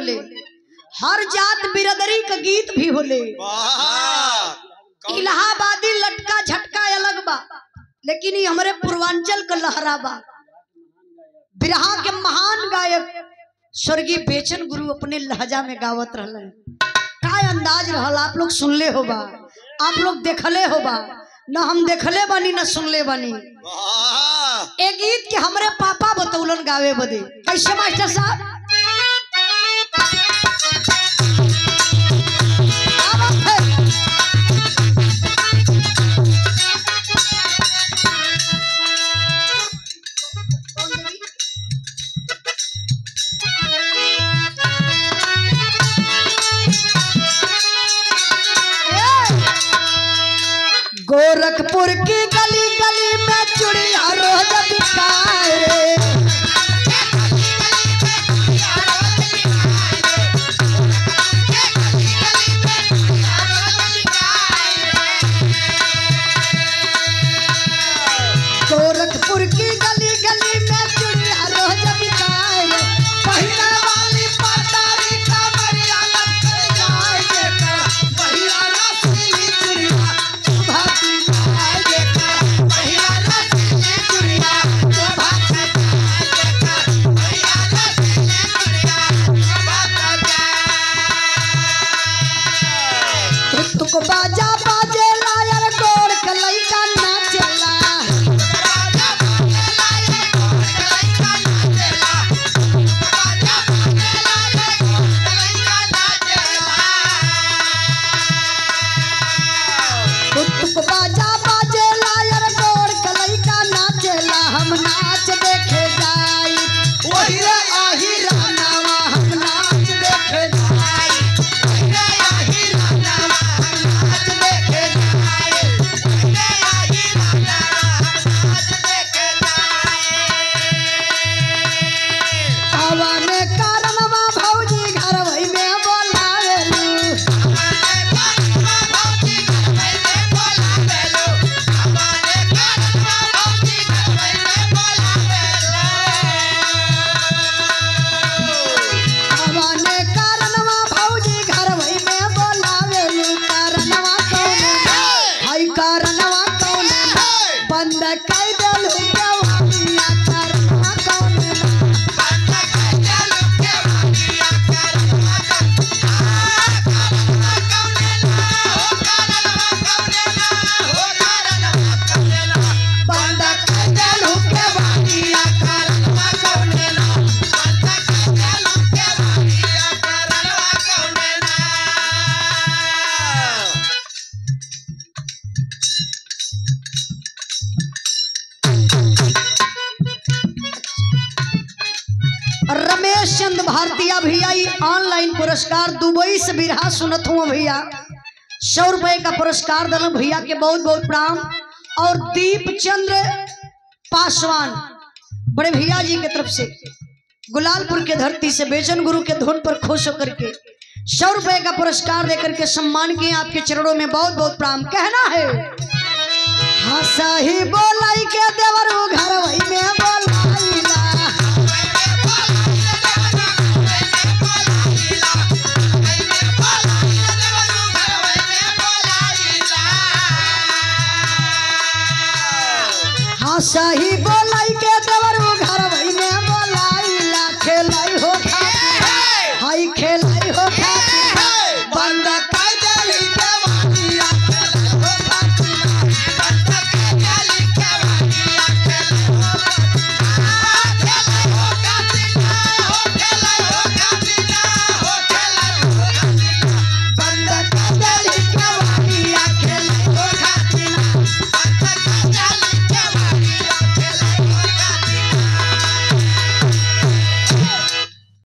होले, हर जात बिरदरी का गीत भी होले। इलाहाबादी लटका झटका अलग बा, लेकिन ये हमारे पूर्वांचल का लहरा बा। बिरहा के महान गायक स्वर्गीय बेचन गुरु अपने लहजा में गावत रहले। का अंदाज रहल, आप लोग सुनले होबा, आप लोग देखले होबा, न हम देखले बानी न सुनले बानी। एक गीत के हमरे पापा बतौलन गावे बदे। कैसे मास्टर साहब? गोरखपुर की गली गली में चूड़िया रोज बिकाए रे। गोरखपुर की गली गली में चूड़िया रोज बिकाए रे। पहिला वाली पतारी कमरिया लग जाए रे। पहिला रसीली चूड़िया बाजा बाजे लायर गोड़ कलई का नाचला। बाजा बाजे लायर गोड़ कलई का नाचला। हम नाच देखे जाई वही आही रानावा। हम नाच देखे जाई चंद भारतीय भैया ऑनलाइन पुरस्कार दुबई से बिरहा सुनत हूँ भैया। 100 रुपए का पुरस्कार दल भैया के बहुत बहुत प्रणाम। और दीप चंद्र पासवान बड़े भैया जी की तरफ से गुलालपुर के धरती से बेचन गुरु के धुन पर खुश होकर के 100 रुपए का पुरस्कार देकर के सम्मान किए। आपके चरणों में बहुत बहुत प्रणाम। कहना है हंसा ही बोलाई के देवरू घर वही में बोलाइला। हंसा ही बोलाई के देवरू